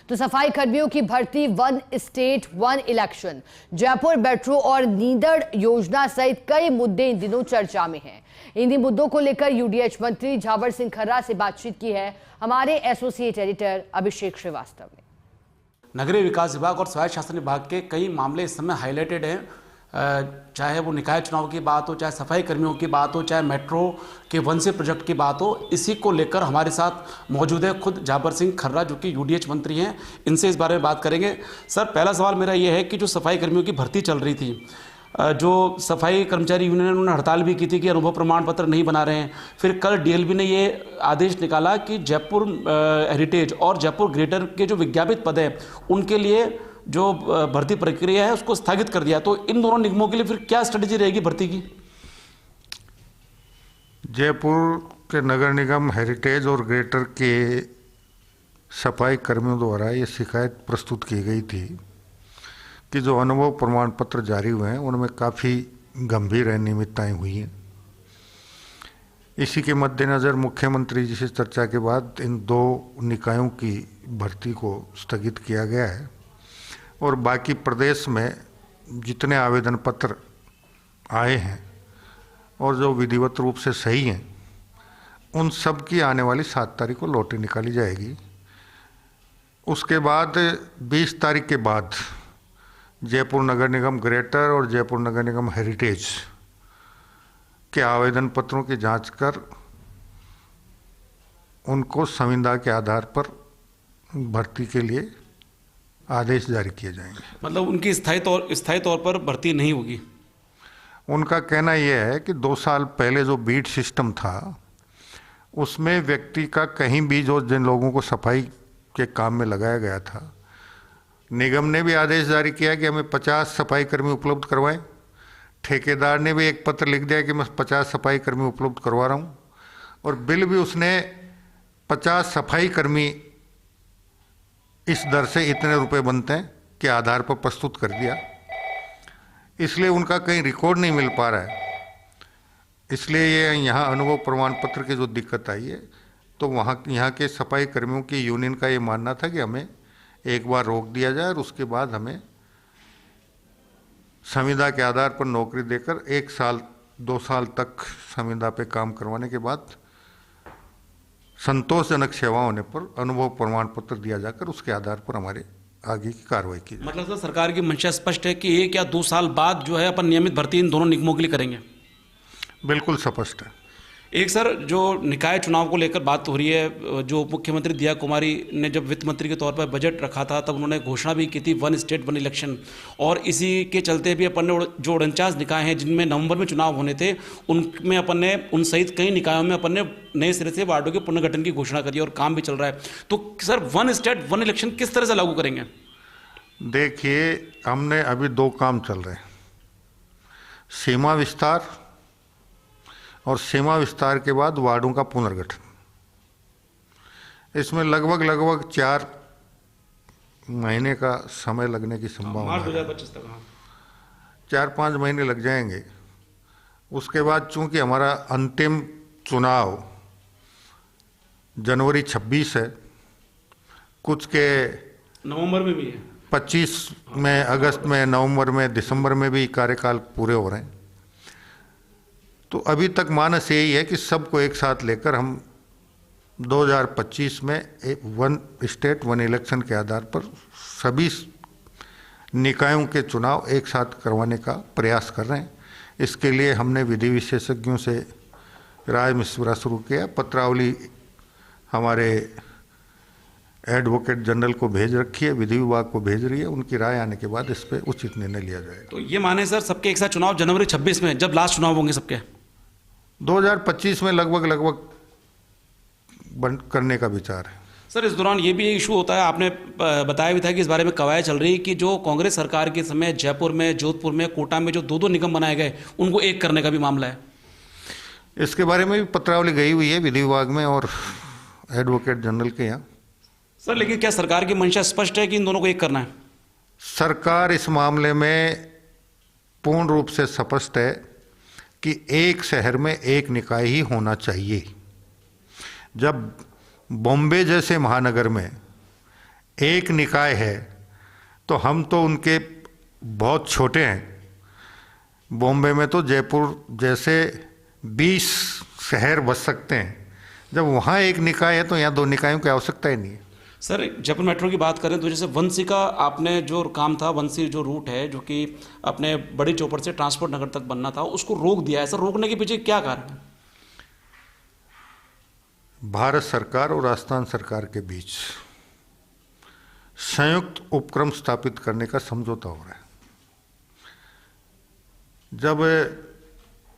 तो सफाई कर्मियों की भर्ती, one state one election, Jaipur metro और नींदड़ योजना सहित कई मुद्दे इन दिनों चर्चा में हैं। इन्हीं मुद्दों को लेकर यूडीएच मंत्री झावर सिंह खर्रा से बातचीत की है हमारे एसोसिएट एडिटर अभिषेक श्रीवास्तव ने। नगरीय विकास विभाग और स्वायत्त शासन विभाग के कई मामले इस समय हाईलाइटेड हैं, चाहे वो निकाय चुनाव की बात हो, चाहे सफाई कर्मियों की बात हो, चाहे मेट्रो के वन से प्रोजेक्ट की बात हो। इसी को लेकर हमारे साथ मौजूद है खुद झावर सिंह खर्रा, जो कि यूडीएच मंत्री हैं। इनसे इस बारे में बात करेंगे। सर, पहला सवाल मेरा ये है कि जो सफाई कर्मियों की भर्ती चल रही थी, जो सफाई कर्मचारी यूनियन ने उन्होंने हड़ताल भी की थी कि अनुभव प्रमाण पत्र नहीं बना रहे हैं। फिर कल डीएलबी ने ये आदेश निकाला कि जयपुर हेरिटेज और जयपुर ग्रेटर के जो विज्ञापित पद है उनके लिए जो भर्ती प्रक्रिया है उसको स्थगित कर दिया। तो इन दोनों निगमों के लिए फिर क्या स्ट्रेटेजी रहेगी भर्ती की? जयपुर के नगर निगम हेरिटेज और ग्रेटर के सफाई कर्मियों द्वारा ये शिकायत प्रस्तुत की गई थी कि जो अनुभव प्रमाण पत्र जारी हुए हैं उनमें काफ़ी गंभीर अनियमितताएं हुई हैं। इसी के मद्देनज़र मुख्यमंत्री जी से चर्चा के बाद इन दो निकायों की भर्ती को स्थगित किया गया है और बाकी प्रदेश में जितने आवेदन पत्र आए हैं और जो विधिवत रूप से सही हैं उन सब की आने वाली 7 तारीख को लॉटरी निकाली जाएगी। उसके बाद 20 तारीख के बाद जयपुर नगर निगम ग्रेटर और जयपुर नगर निगम हेरिटेज के आवेदन पत्रों की जांच कर उनको संविदा के आधार पर भर्ती के लिए आदेश जारी किए जाएंगे। मतलब उनकी स्थायी तौर पर भर्ती नहीं होगी? उनका कहना यह है कि 2 साल पहले जो बीट सिस्टम था उसमें व्यक्ति का कहीं भी जो जिन लोगों को सफाई के काम में लगाया गया था, निगम ने भी आदेश जारी किया कि हमें 50 सफाई कर्मी उपलब्ध करवाएं। ठेकेदार ने भी एक पत्र लिख दिया कि मैं 50 सफाई कर्मी उपलब्ध करवा रहा हूं और बिल भी उसने 50 सफाई कर्मी इस दर से इतने रुपए बनते हैं के आधार पर प्रस्तुत कर दिया। इसलिए उनका कहीं रिकॉर्ड नहीं मिल पा रहा है। इसलिए ये यहाँ अनुभव प्रमाण पत्र की जो दिक्कत आई है, तो वहाँ यहाँ के सफाई कर्मियों की यूनियन का ये मानना था कि हमें एक बार रोक दिया जाए और उसके बाद हमें संविदा के आधार पर नौकरी देकर 1 साल 2 साल तक संविदा पे काम करवाने के बाद संतोषजनक सेवा होने पर अनुभव प्रमाण पत्र दिया जाकर उसके आधार पर हमारे आगे की कार्रवाई की जाए। मतलब सर, सरकार की मंशा स्पष्ट है कि 1 या 2 साल बाद जो है अपन नियमित भर्ती इन दोनों निगमों के लिए करेंगे? बिल्कुल स्पष्ट है। एक सर, जो निकाय चुनाव को लेकर बात हो रही है, जो मुख्यमंत्री दिया कुमारी ने जब वित्त मंत्री के तौर पर बजट रखा था तब उन्होंने घोषणा भी की थी वन स्टेट वन इलेक्शन, और इसी के चलते भी अपन ने जो 49 निकाय हैं जिनमें नवंबर में चुनाव होने थे उनमें अपन ने उन सहित कई निकायों में अपन ने नए सिरे से वार्डों के पुनर्गठन की घोषणा करी और काम भी चल रहा है। तो sir, one state one election किस तरह से लागू करेंगे? देखिए, हमने अभी 2 काम चल रहे हैं, सीमा विस्तार और सीमा विस्तार के बाद वार्डों का पुनर्गठन। इसमें लगभग 4 महीने का समय लगने की संभावना है। 2025 तक 4-5 महीने लग जाएंगे। उसके बाद चूंकि हमारा अंतिम चुनाव जनवरी 26 है, कुछ के नवंबर में भी है, 25 में, अगस्त में, नवंबर में, दिसंबर में भी कार्यकाल पूरे हो रहे हैं। तो अभी तक मानस यही है कि सबको एक साथ लेकर हम 2025 में वन स्टेट वन इलेक्शन के आधार पर सभी निकायों के चुनाव एक साथ करवाने का प्रयास कर रहे हैं। इसके लिए हमने विधि विशेषज्ञों से राय मशविरा शुरू किया। पत्रावली हमारे एडवोकेट जनरल को भेज रखी है, विधि विभाग को भेज रही है। उनकी राय आने के बाद इस पर उचित निर्णय लिया जाएगा। तो ये माने सर, सबके एक साथ चुनाव जनवरी 26 में, जब लास्ट चुनाव होंगे सबके 2025 में लगभग बंद करने का विचार है। सर, इस दौरान ये भी एक इशू होता है, आपने बताया भी था कि इस बारे में कवायद चल रही है कि जो कांग्रेस सरकार के समय जयपुर में, जोधपुर में, कोटा में जो 2 निगम बनाए गए उनको एक करने का भी मामला है। इसके बारे में भी पत्रावली गई हुई है विधि विभाग में और एडवोकेट जनरल के यहाँ। सर, लेकिन क्या सरकार की मंशा स्पष्ट है कि इन दोनों को एक करना है? सरकार इस मामले में पूर्ण रूप से स्पष्ट है कि एक शहर में एक निकाय ही होना चाहिए। जब बॉम्बे जैसे महानगर में एक निकाय है तो हम तो उनके बहुत छोटे हैं। बॉम्बे में तो जयपुर जैसे 20 शहर बस सकते हैं, जब वहाँ एक निकाय है तो यहाँ 2 निकायों की आवश्यकता ही नहीं है। सर जयपुर मेट्रो की बात करें तो जैसे वंशी का आपने जो काम था, वंशी जो रूट है जो कि अपने बड़ी चौपड़ से ट्रांसपोर्ट नगर तक बनना था, उसको रोक दिया है। सर रोकने के पीछे क्या कारण है? भारत सरकार और राजस्थान सरकार के बीच संयुक्त उपक्रम स्थापित करने का समझौता हो रहा है। जब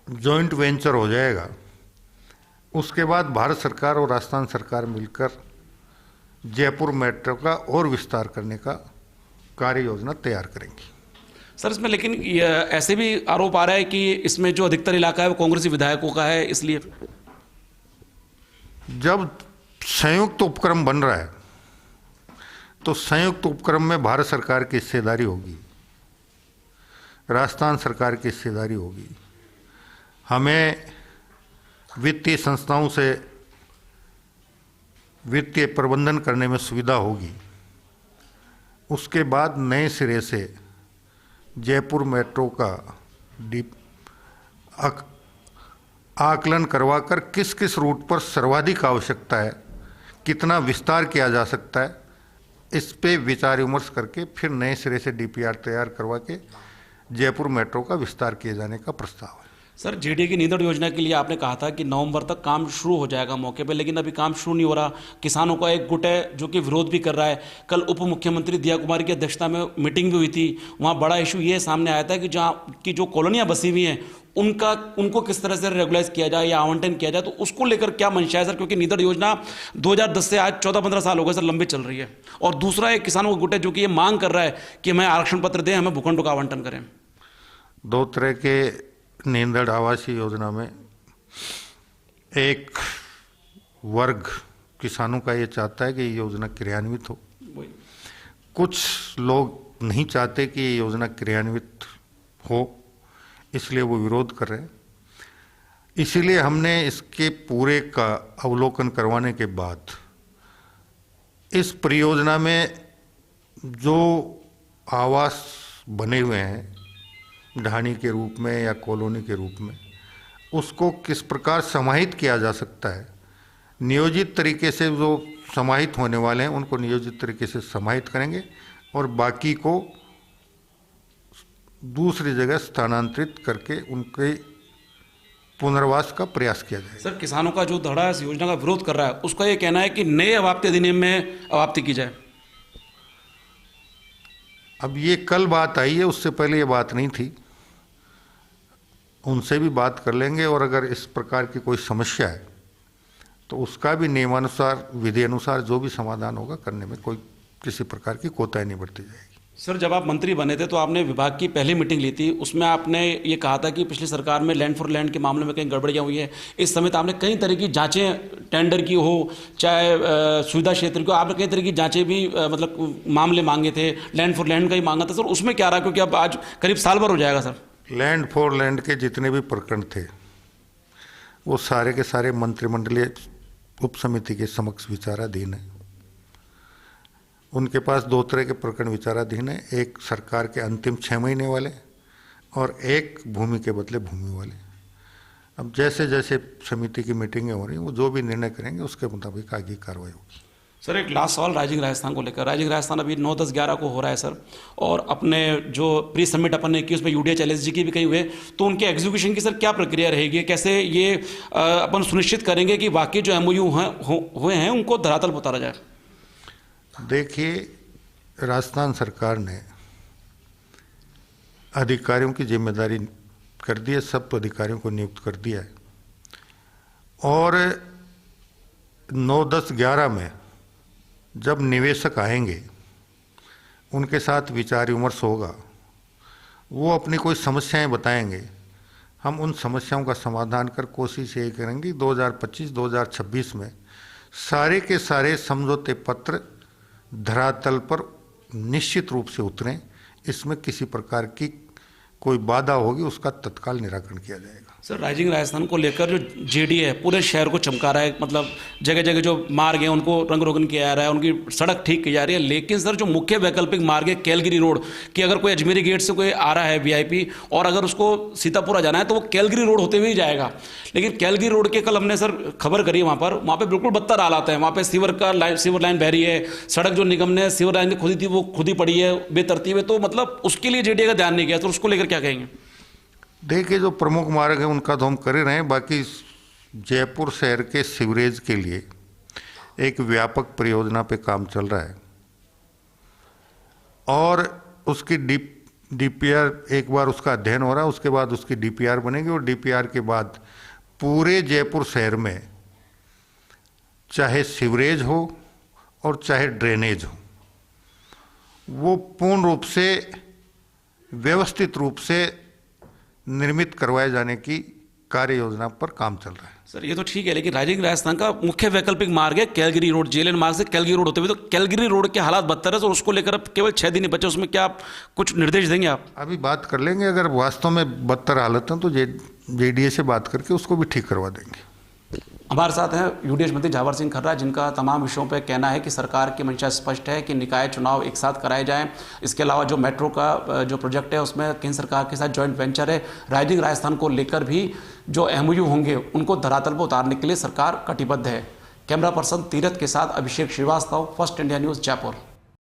जॉइंट वेंचर हो जाएगा उसके बाद भारत सरकार और राजस्थान सरकार मिलकर जयपुर मेट्रो का और विस्तार करने का कार्य योजना तैयार करेंगी। सर इसमें लेकिन ऐसे भी आरोप आ रहा है कि इसमें जो अधिकतर इलाका है वो कांग्रेसी विधायकों का है, इसलिए जब संयुक्त उपक्रम बन रहा है तो संयुक्त उपक्रम में भारत सरकार की हिस्सेदारी होगी, राजस्थान सरकार की हिस्सेदारी होगी। हमें वित्तीय संस्थाओं से वित्तीय प्रबंधन करने में सुविधा होगी। उसके बाद नए सिरे से जयपुर मेट्रो का आकलन करवाकर किस किस रूट पर सर्वाधिक आवश्यकता है, कितना विस्तार किया जा सकता है, इस पे विचार विमर्श करके फिर नए सिरे से डीपीआर तैयार करवा के जयपुर मेट्रो का विस्तार किए जाने का प्रस्ताव है। सर जेडीए की नीदड़ योजना के लिए आपने कहा था कि नवंबर तक काम शुरू हो जाएगा मौके पे, लेकिन अभी काम शुरू नहीं हो रहा। किसानों का एक गुट है जो कि विरोध भी कर रहा है। कल उप मुख्यमंत्री दिया कुमारी की अध्यक्षता में मीटिंग भी हुई थी, वहाँ बड़ा इशू ये सामने आया था कि जहाँ की जो कॉलोनियाँ बसी हुई हैं उनको किस तरह से रेगुलाइज किया जाए या आवंटन किया जाए, तो उसको लेकर क्या मंशा है सर? क्योंकि नीदड़ योजना 2010 से आज 14-15 साल हो गए सर, लंबी चल रही है। और दूसरा एक किसानों का गुट है जो कि ये मांग कर रहा है कि हमें आरक्षण पत्र दें, हमें भूखंडों का आवंटन करें। 2 तरह के नींदड़ आवासीय योजना में एक वर्ग किसानों का ये चाहता है कि ये योजना क्रियान्वित हो, कुछ लोग नहीं चाहते कि ये योजना क्रियान्वित हो, इसलिए वो विरोध कर रहे हैं। इसीलिए हमने इसके पूरे का अवलोकन करवाने के बाद इस परियोजना में जो आवास बने हुए हैं ढाणी के रूप में या कॉलोनी के रूप में, उसको किस प्रकार समाहित किया जा सकता है, नियोजित तरीके से जो समाहित होने वाले हैं उनको नियोजित तरीके से समाहित करेंगे और बाकी को दूसरी जगह स्थानांतरित करके उनके पुनर्वास का प्रयास किया जाए। सर किसानों का जो धड़ा इस योजना का विरोध कर रहा है उसका ये कहना है कि नए अवाप्ति अधिनियम में अवाप्ति की जाए। अब ये कल बात आई है, उससे पहले ये बात नहीं थी। उनसे भी बात कर लेंगे और अगर इस प्रकार की कोई समस्या है तो उसका भी नियमानुसार विधि अनुसार जो भी समाधान होगा करने में कोई किसी प्रकार की कोताही नहीं बरती जाएगी। सर जब आप मंत्री बने थे तो आपने विभाग की पहली मीटिंग ली थी, उसमें आपने ये कहा था कि पिछली सरकार में लैंड फॉर लैंड के मामले में कहीं गड़बड़ियाँ हुई है। इस समय तो आपने कई तरह की जांचें, टेंडर की हो चाहे सुविधा क्षेत्र की, आपने कई तरह की जांचें भी मतलब मामले मांगे थे, लैंड फॉर लैंड का ही मांगा था। सर उसमें क्या रहा, क्योंकि अब आज करीब साल भर हो जाएगा सर। लैंड फॉर लैंड के जितने भी प्रकरण थे वो सारे के सारे मंत्रिमंडलीय उप समिति के समक्ष विचाराधीन है। उनके पास 2 तरह के प्रकरण विचाराधीन है, एक सरकार के अंतिम 6 महीने वाले और एक भूमि के बदले भूमि वाले। अब जैसे जैसे समिति की मीटिंगें हो रही हैं वो जो भी निर्णय करेंगे उसके मुताबिक आगे कार्रवाई होगी। सर एक लास्ट सवाल राइजिंग राजस्थान को लेकर। राइजिंग राजस्थान अभी 9, 10, 11 को हो रहा है सर, और अपने जो प्री सबमिट अपन ने की उसमें यूडीएच एलएसजी की भी कहीं हुए, तो उनके एग्जीक्यूशन की सर क्या प्रक्रिया रहेगी? कैसे ये अपन सुनिश्चित करेंगे कि वाकई जो एमओयू हुए हैं उनको धरातल पर उतारा जाए? देखिए, राजस्थान सरकार ने अधिकारियों की जिम्मेदारी कर दी है, सब अधिकारियों को नियुक्त कर दिया है और 9, 10, 11 में जब निवेशक आएंगे उनके साथ विचार विमर्श होगा, वो अपनी कोई समस्याएं बताएंगे, हम उन समस्याओं का समाधान कर कोशिश यही करेंगे 2025-2026 में सारे के सारे समझौते पत्र धरातल पर निश्चित रूप से उतरें, इसमें किसी प्रकार की कोई बाधा होगी उसका तत्काल निराकरण किया जाएगा। सर, राइजिंग राजस्थान को लेकर जो जेडी है पूरे शहर को चमका रहा है, मतलब जगह जगह जो मार्ग है उनको रंग रोगन किया जा रहा है, उनकी सड़क ठीक की जा रही है, लेकिन सर जो मुख्य वैकल्पिक मार्ग है कैलगरी रोड कि अगर कोई अजमेरी गेट से कोई आ रहा है वीआईपी और अगर उसको सीतापुरा जाना है तो वो कैलगरी रोड होते हुए ही जाएगा। लेकिन कैलगरी रोड के कल हमने सर खबर करी वहाँ पे बिल्कुल बदतर हालात है। वहाँ पे सीवर लाइन बह रही है, सड़क जो निगम ने सीवर लाइन खोदी थी वो खुद ही पड़ी है बेतरतीब है, तो मतलब उसके लिए जेडीए का ध्यान नहीं गया, तो उसको लेकर क्या कहेंगे? देखिए, जो प्रमुख मार्ग है उनका तो हम कर ही रहे हैं, बाकी जयपुर शहर के सीवरेज के लिए एक व्यापक परियोजना पे काम चल रहा है और उसकी डीपीआर एक बार उसका अध्ययन हो रहा है, उसके बाद उसकी डीपीआर बनेगी और डीपीआर के बाद पूरे जयपुर शहर में चाहे सीवरेज हो और चाहे ड्रेनेज हो वो पूर्ण रूप से व्यवस्थित रूप से निर्मित करवाए जाने की कार्य योजना पर काम चल रहा है। सर ये तो ठीक है, लेकिन राइजिंग राजस्थान का मुख्य वैकल्पिक मार्ग है कैलगरी रोड, जेएलएन मार्ग से कैलगरी रोड होते हुए, तो कैलगरी रोड के हालात बदतर है, तो उसको लेकर अब केवल 6 दिन ही बचे, उसमें क्या आप कुछ निर्देश देंगे? आप अभी बात कर लेंगे, अगर वास्तव में बदतर हालत है तो जेडीए से बात करके उसको भी ठीक करवा देंगे। हमारे साथ हैं यूडीएच मंत्री झावर सिंह खर्रा, जिनका तमाम विषयों पर कहना है कि सरकार की मंशा स्पष्ट है कि निकाय चुनाव एक साथ कराए जाएं। इसके अलावा जो मेट्रो का जो प्रोजेक्ट है उसमें केंद्र सरकार के साथ जॉइंट वेंचर है। राइजिंग राजस्थान को लेकर भी जो एमओयू होंगे उनको धरातल पर उतारने के लिए सरकार कटिबद्ध है। कैमरा पर्सन तीरथ के साथ Abhishek Shrivastava, first India news, Jaipur.